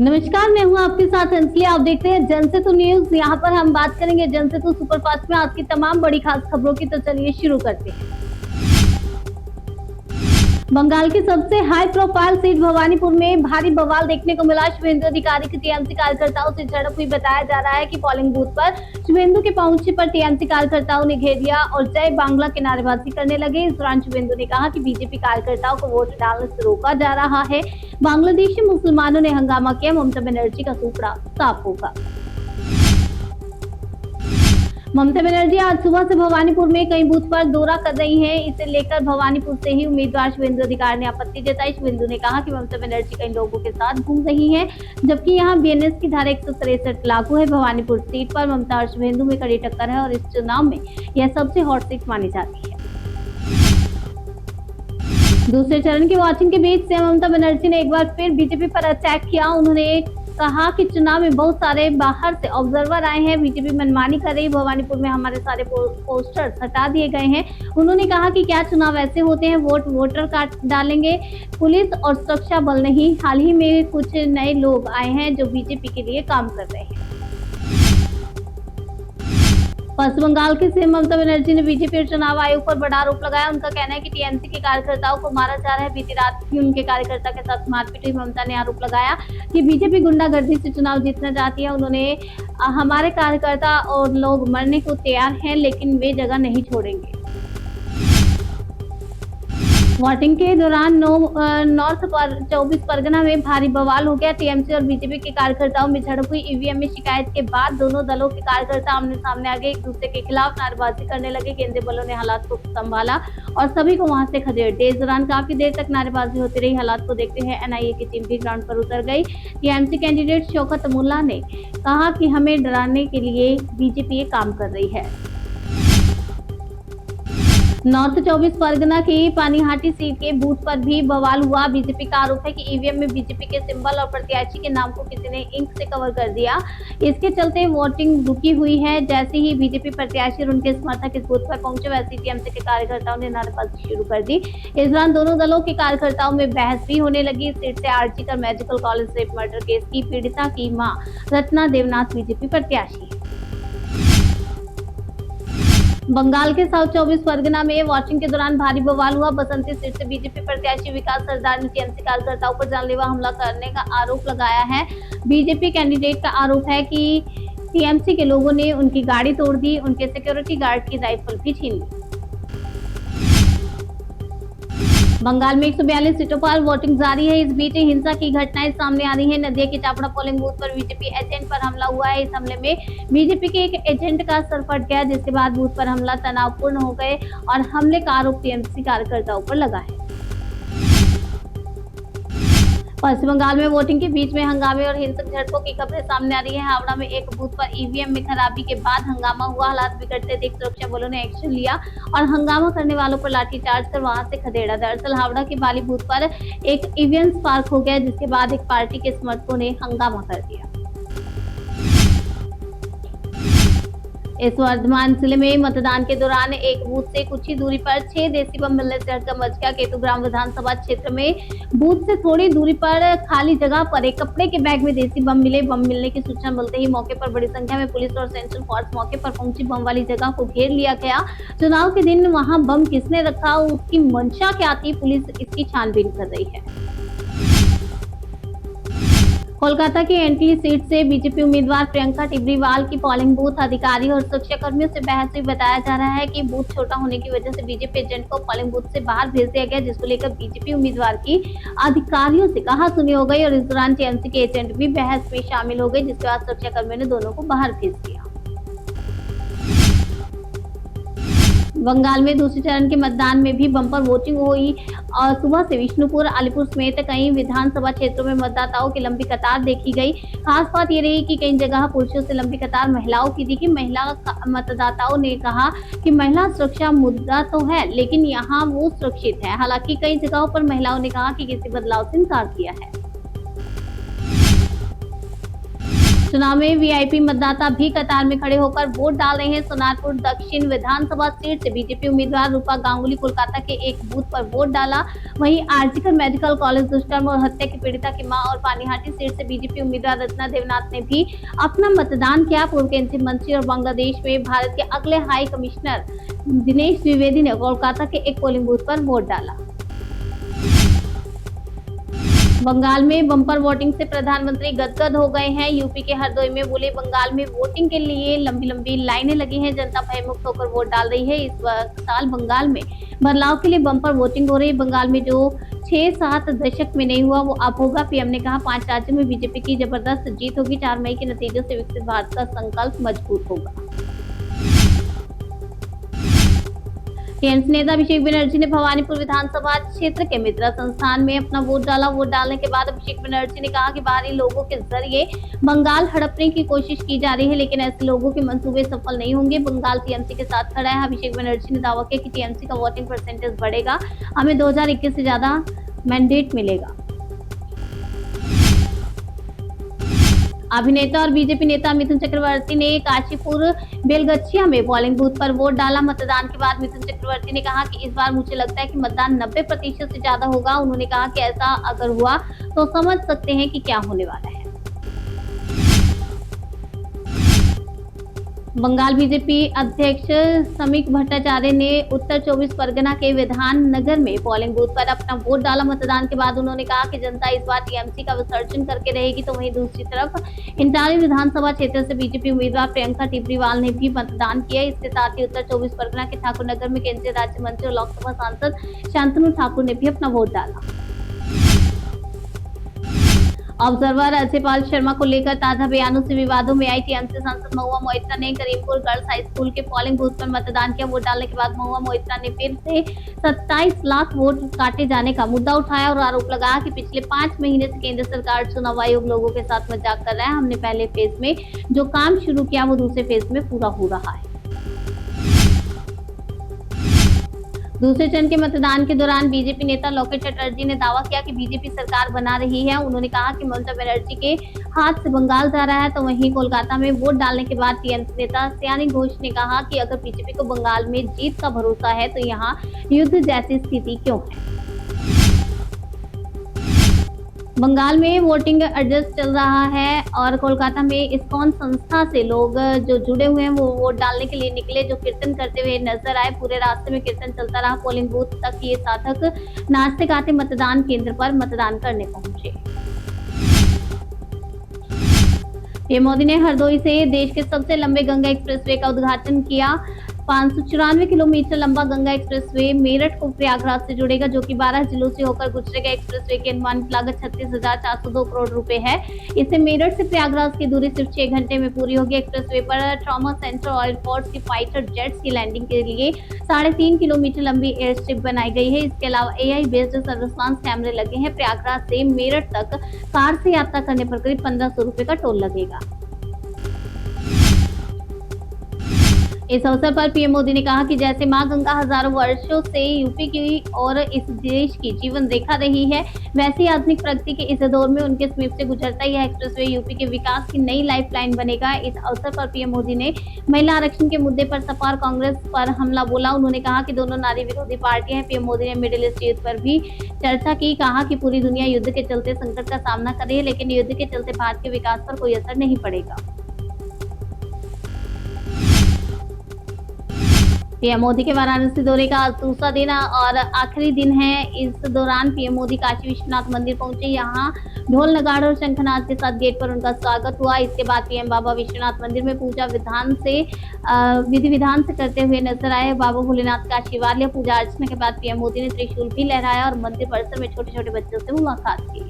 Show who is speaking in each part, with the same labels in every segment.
Speaker 1: नमस्कार, मैं हूं आपके साथ अंजलि। आप देखते हैं जनसेतु न्यूज। यहां पर हम बात करेंगे जनसेतु सुपरफास्ट में आज की तमाम बड़ी खास खबरों की। तो चलिए शुरू करते हैं। बंगाल की सबसे हाई प्रोफाइल सीट भवानीपुर में भारी बवाल देखने को मिला। शुभेंदु अधिकारी की टीएमसी कार्यकर्ताओं से झड़प हुई। बताया जा रहा है कि पोलिंग बूथ पर शुभेंदु के पहुंचने पर टीएमसी कार्यकर्ताओं ने घेर लिया और जय बांग्ला के नारेबाजी करने लगे। इस दौरान शुभेंदु ने कहा कि बीजेपी कार्यकर्ताओं को वोट डालने से रोका जा रहा है। बांग्लादेशी मुसलमानों ने हंगामा किया। ममता बनर्जी का सूपड़ा साफ होगा। ममता बनर्जी आज सुबह से भवानीपुर में कई बूथ पर दौरा कर रही हैं। इसे लेकर भवानीपुर से ही उम्मीदवार शुभेंदु अधिकारी ने आपत्ति जताई। शुभेंदु ने कहा कि ममता बनर्जी कई लोगों के साथ घूम रही हैं, जबकि यहां बीएनएस की धारा 163 लागू है। भवानीपुर सीट पर ममता और शुभेंदु में कड़ी टक्कर है और इस चुनाव में यह सबसे हॉट सीट मानी जाती है। दूसरे चरण की वोटिंग के बीच सीएम ममता बनर्जी ने एक बार फिर बीजेपी पर अटैक किया। उन्होंने कहा कि चुनाव में बहुत सारे बाहर से ऑब्जर्वर आए हैं, बीजेपी मनमानी कर रही। भवानीपुर में हमारे सारे पोस्टर्स हटा दिए गए हैं। उन्होंने कहा कि क्या चुनाव ऐसे होते हैं, वोटर कार्ड डालेंगे, पुलिस और सुरक्षा बल नहीं। हाल ही में कुछ नए लोग आए हैं जो बीजेपी के लिए काम कर रहे हैं। पश्चिम बंगाल के सीएम ममता बनर्जी ने बीजेपी और चुनाव आयोग पर बड़ा आरोप लगाया। उनका कहना है कि टीएमसी के कार्यकर्ताओं को मारा जा रहा है। बीती रात भी उनके कार्यकर्ता के साथ मारपीट हुई। ममता ने आरोप लगाया कि बीजेपी गुंडागर्दी से चुनाव जीतना चाहती है। उन्होंने हमारे कार्यकर्ता और लोग मरने को तैयार हैं, लेकिन वे जगह नहीं छोड़ेंगे। वोटिंग के दौरान नॉर्थ 24 परगना में भारी बवाल हो गया। टीएमसी और बीजेपी के कार्यकर्ताओं में झड़प हुई। ईवीएम में शिकायत के बाद दोनों दलों के कार्यकर्ता आमने सामने आ गए, एक दूसरे के खिलाफ नारेबाजी करने लगे। केंद्रीय बलों ने हालात को संभाला और सभी को वहां से खदेड़ दिया। इस दौरान काफी देर तक नारेबाजी होती रही। हालात को देखते हुए एनआईए की टीम भी ग्राउंड पर उतर गई। टीएमसी कैंडिडेट शौकत मुल्ला ने कहा कि हमें डराने के लिए बीजेपी ये काम कर रही है। नॉर्थ 24 परगना की पानीहाटी सीट के बूथ पर भी बवाल हुआ। बीजेपी का आरोप है कि ईवीएम में बीजेपी के सिंबल और प्रत्याशी के नाम को किसी ने इंक से कवर कर दिया। इसके चलते वोटिंग रुकी हुई है। जैसे ही बीजेपी प्रत्याशी और उनके समर्थक इस बूथ पर पहुंचे, वैसे ही टीएमसी के कार्यकर्ताओं ने नारेबाजी शुरू कर दी। इस दौरान दोनों दलों के कार्यकर्ताओं में बहस भी होने लगी। इस सीट से RG Kar medical college rape murder case की पीड़िता की मां रत्ना देवनाथ बीजेपी प्रत्याशी है। बंगाल के साउथ 24 परगना में वोटिंग के दौरान भारी बवाल हुआ। बसंती सीट से बीजेपी प्रत्याशी विकास सरदार ने टीएमसी कार्यकर्ताओं पर जानलेवा हमला करने का आरोप लगाया है। बीजेपी कैंडिडेट का आरोप है कि टीएमसी के लोगों ने उनकी गाड़ी तोड़ दी, उनके सिक्योरिटी गार्ड की राइफल भी छीन ली। बंगाल में 142 सीटों पर वोटिंग जारी है। इस बीच हिंसा की घटनाएं सामने आ रही हैं। नदिया के चापड़ा पोलिंग बूथ पर बीजेपी एजेंट पर हमला हुआ है। इस हमले में बीजेपी के एक एजेंट का सर फट गया, जिसके बाद बूथ पर हमला तनावपूर्ण हो गए और हमले का आरोप टीएमसी कार्यकर्ताओं पर लगा है। पश्चिम बंगाल में वोटिंग के बीच में हंगामे और हिंसक झड़पों की खबरें सामने आ रही है। हावड़ा में एक बूथ पर ईवीएम में खराबी के बाद हंगामा हुआ। हालात बिगड़ते देख सुरक्षा बलों ने एक्शन लिया और हंगामा करने वालों पर लाठीचार्ज कर वहां से खदेड़ा। दरअसल हावड़ा के बाली बूथ पर एक ईवीएम स्पार्क हो गया, जिसके बाद एक पार्टी के समर्थकों ने हंगामा कर दिया। इस वर्धमान जिले में मतदान के दौरान एक बूथ से कुछ ही दूरी पर 6 देसी बम मिलने से हड़कंप मच गया। केतुग्राम विधानसभा क्षेत्र में बूथ से थोड़ी दूरी पर खाली जगह पर एक कपड़े के बैग में देसी बम मिले। बम मिलने की सूचना मिलते ही मौके पर बड़ी संख्या में पुलिस और सेंट्रल फोर्स मौके पर पहुंची। बम वाली जगह को घेर लिया गया। चुनाव के दिन वहां बम किसने रखा, उसकी मंशा क्या थी, पुलिस इसकी छानबीन कर रही है। कोलकाता की एंटी सीट से बीजेपी उम्मीदवार प्रियंका टिब्रीवाल की पोलिंग बूथ अधिकारी और सुरक्षा कर्मियों से बहस हुई। बताया जा रहा है कि बूथ छोटा होने की वजह से बीजेपी एजेंट को पोलिंग बूथ से बाहर भेज दिया गया, जिसको लेकर बीजेपी उम्मीदवार की अधिकारियों से कहासुनी हो गई और इस दौरान टीएमसी के एजेंट भी बहस में शामिल हो गए, जिसके बाद सुरक्षा कर्मियों ने दोनों को बाहर भेज दिया। बंगाल में दूसरे चरण के मतदान में भी बम्पर वोटिंग हुई और सुबह से विष्णुपुर, अलीपुर समेत कई विधानसभा क्षेत्रों में मतदाताओं की लंबी कतार देखी गई। खास बात ये रही कि कई जगह पुरुषों से लंबी कतार महिलाओं की दिखी। महिला मतदाताओं ने कहा कि महिला सुरक्षा मुद्दा तो है, लेकिन यहाँ वो सुरक्षित है। हालांकि कई जगहों पर महिलाओं ने कहा कि किसी बदलाव से इनकार किया है। चुनाव में वीआईपी मतदाता भी कतार में खड़े होकर वोट डाल रहे हैं। सोनारपुर दक्षिण विधानसभा सीट से बीजेपी उम्मीदवार रूपा गांगुली कोलकाता के एक बूथ पर वोट डाला। वहीं आरजीकर मेडिकल कॉलेज दुष्कर्म और हत्या की पीड़िता की मां और पानीहाटी सीट से बीजेपी उम्मीदवार रत्ना देवनाथ ने भी अपना मतदान किया। पूर्व केंद्रीय मंत्री और बांग्लादेश में भारत के अगले हाई कमिश्नर दिनेश द्विवेदी ने कोलकाता के एक पोलिंग बूथ पर वोट डाला। बंगाल में बम्पर वोटिंग से प्रधानमंत्री गदगद हो गए हैं। यूपी के हरदोई में बोले बंगाल में वोटिंग के लिए लंबी लंबी लाइनें लगी हैं। जनता भयमुक्त होकर वोट डाल रही है। इस साल बंगाल में बदलाव के लिए बम्पर वोटिंग हो रही है। बंगाल में जो 6-7 दशक में नहीं हुआ वो अब होगा। पीएम ने कहा 5 राज्यों में बीजेपी की जबरदस्त जीत होगी। 4 मई के नतीजों से विकसित भारत का संकल्प मजबूत होगा। टीएमसी नेता अभिषेक बनर्जी ने भवानीपुर विधानसभा क्षेत्र के मित्रा संस्थान में अपना वोट डाला। वोट डालने के बाद अभिषेक बनर्जी ने कहा कि बाहरी लोगों के जरिए बंगाल हड़पने की कोशिश की जा रही है, लेकिन ऐसे लोगों के मंसूबे सफल नहीं होंगे। बंगाल टीएमसी के साथ खड़ा है। अभिषेक बनर्जी ने दावा किया कि टीएमसी का वोटिंग परसेंटेज बढ़ेगा, हमें 2021 से ज्यादा मैंडेट मिलेगा। अभिनेता और बीजेपी नेता मिथुन चक्रवर्ती ने काशीपुर बेलगछिया में पोलिंग बूथ पर वोट डाला। मतदान के बाद मिथुन चक्रवर्ती ने कहा कि इस बार मुझे लगता है कि मतदान 90% से ज्यादा होगा। उन्होंने कहा कि ऐसा अगर हुआ तो समझ सकते हैं कि क्या होने वाला है। बंगाल बीजेपी अध्यक्ष समीक भट्टाचार्य ने उत्तर 24 परगना के विधान नगर में पोलिंग बूथ पर अपना वोट डाला। मतदान के बाद उन्होंने कहा कि जनता इस बार टीएमसी का विसर्जन करके रहेगी। तो वहीं दूसरी तरफ इंटारी विधानसभा क्षेत्र से बीजेपी उम्मीदवार प्रियंका टिब्रीवाल ने भी मतदान किया। इसके साथ ही उत्तर 24 परगना के ठाकुर नगर में केंद्रीय राज्य मंत्री और लोकसभा सांसद शांतनु ठाकुर ने भी अपना वोट डाला। ऑब्जर्वर अजयपाल शर्मा को लेकर ताजा बयानों से विवादों में आई। टीएमसी सांसद महुआ मोइत्रा ने करीमपुर गर्ल्स हाई स्कूल के पोलिंग बूथ पर मतदान किया। वोट डालने के बाद महुआ मोइत्रा ने फिर से 27 लाख वोट काटे जाने का मुद्दा उठाया और आरोप लगाया कि पिछले 5 महीने से केंद्र सरकार चुनाव आयोग लोगों के साथ मजाक कर रहा है। हमने पहले फेज में जो काम शुरू किया वो दूसरे फेज में पूरा हो रहा है। दूसरे चरण के मतदान के दौरान बीजेपी नेता लोकेट चटर्जी ने दावा किया कि बीजेपी सरकार बना रही है। उन्होंने कहा कि ममता बनर्जी के हाथ से बंगाल जा रहा है। तो वहीं कोलकाता में वोट डालने के बाद टीएमसी नेता सयानी घोष ने कहा कि अगर बीजेपी को बंगाल में जीत का भरोसा है तो यहाँ युद्ध जैसी स्थिति क्यों है। बंगाल में वोटिंग एडजस्ट चल रहा है और कोलकाता में इस्कॉन संस्था से लोग जो जुड़े हुए हैं वो वोट डालने के लिए निकले, जो कीर्तन करते हुए नजर आए। पूरे रास्ते में कीर्तन चलता रहा। पोलिंग बूथ तक ये साधक नाचते गाते मतदान केंद्र पर मतदान करने पहुंचे। पीएम मोदी ने हरदोई से देश के सबसे लंबे गंगा एक्सप्रेसवे का उद्घाटन किया। 594 किलोमीटर लंबा गंगा एक्सप्रेसवे मेरठ को प्रयागराज से जुड़ेगा, जो कि 12 जिलों से होकर गुजरेगा। एक्सप्रेसवे की अनुमानित लागत 36,402 करोड़ रुपए है। इससे मेरठ से प्रयागराज की दूरी सिर्फ 6 घंटे में पूरी होगी। एक्सप्रेसवे पर ट्रॉमा सेंटर और एयरपोर्ट की फाइटर जेट्स की लैंडिंग के लिए 3.5 किलोमीटर लंबी एयर स्ट्रिप बनाई गई है। इसके अलावा AI बेस्ड सर्विलांस कैमरे लगे हैं। प्रयागराज से मेरठ तक कार से यात्रा करने पर करीब 1500 रुपए का टोल लगेगा। इस अवसर पर पीएम मोदी ने कहा कि जैसे मां गंगा हजारों वर्षों से यूपी की और इस देश की जीवन रेखा रही है, वैसे ही आधुनिक प्रगति के इस दौर में उनके समीप से गुजरता यह एक्सप्रेसवे यूपी के विकास की नई लाइफलाइन बनेगा। इस अवसर पर पीएम मोदी ने महिला आरक्षण के मुद्दे पर सपा और कांग्रेस पर हमला बोला। उन्होंने कहा कि दोनों नारी विरोधी पार्टियां हैं। पीएम मोदी ने मिडिल ईस्ट युद्ध पर भी चर्चा की। कहा कि पूरी दुनिया युद्ध के चलते संकट का सामना कर रही है, लेकिन युद्ध के चलते भारत के विकास पर कोई असर नहीं पड़ेगा। पीएम मोदी के वाराणसी दौरे का आज दूसरा दिन और आखिरी दिन है। इस दौरान पीएम मोदी काशी विश्वनाथ मंदिर पहुंचे। यहां ढोल नगाड़े और शंखनाद के साथ गेट पर उनका स्वागत हुआ। इसके बाद पीएम बाबा विश्वनाथ मंदिर में पूजा विधि विधान से करते हुए नजर आए। बाबा भोलेनाथ का आशीर्वाद लिया। पूजा अर्चना के बाद पीएम मोदी ने त्रिशूल भी लहराया और मंदिर परिसर में छोटे छोटे बच्चों से मुलाकात की।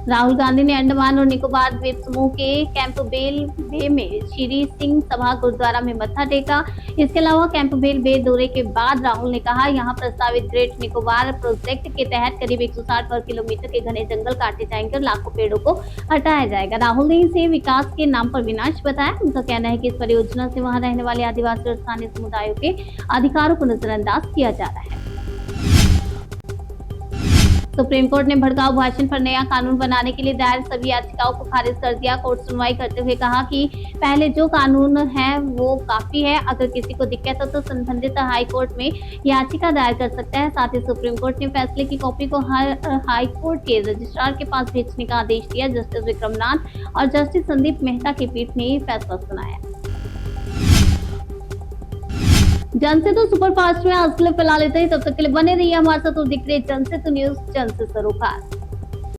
Speaker 1: राहुल गांधी ने अंडमान और निकोबार द्वीप समूह के कैंपबेल बे में श्री सिंह सभा गुरुद्वारा में मत्था टेका। इसके अलावा कैंपबेल बे दौरे के बाद राहुल ने कहा, यहां प्रस्तावित ग्रेट निकोबार प्रोजेक्ट के तहत करीब 160 वर्ग किलोमीटर के घने जंगल काटे जाएंगे और लाखों पेड़ों को हटाया जाएगा। राहुल ने इसे विकास के नाम पर विनाश बताया। उनका कहना है कि इस परियोजना से वहां रहने वाले आदिवासी और स्थानीय समुदायों के अधिकारों को नजरअंदाज किया जा रहा है। सुप्रीम कोर्ट ने भड़काऊ भाषण पर नया कानून बनाने के लिए दायर सभी याचिकाओं को खारिज कर दिया। कोर्ट सुनवाई करते हुए कहा कि पहले जो कानून है वो काफी है। अगर किसी को दिक्कत हो तो संबंधित हाई कोर्ट में याचिका दायर कर सकता है। साथ ही सुप्रीम कोर्ट ने फैसले की कॉपी को हर हाई कोर्ट के रजिस्ट्रार के पास भेजने का आदेश दिया। जस्टिस विक्रमनाथ और जस्टिस संदीप मेहता की पीठ ने फैसला सुनाया। जनसेतु सुपरफास्ट में आज के लिए फिलहाल इतना ही। तब तक के लिए बने रहिए हमारे साथ और देखते रहिए जनसेतु न्यूज, जन से सरोकार।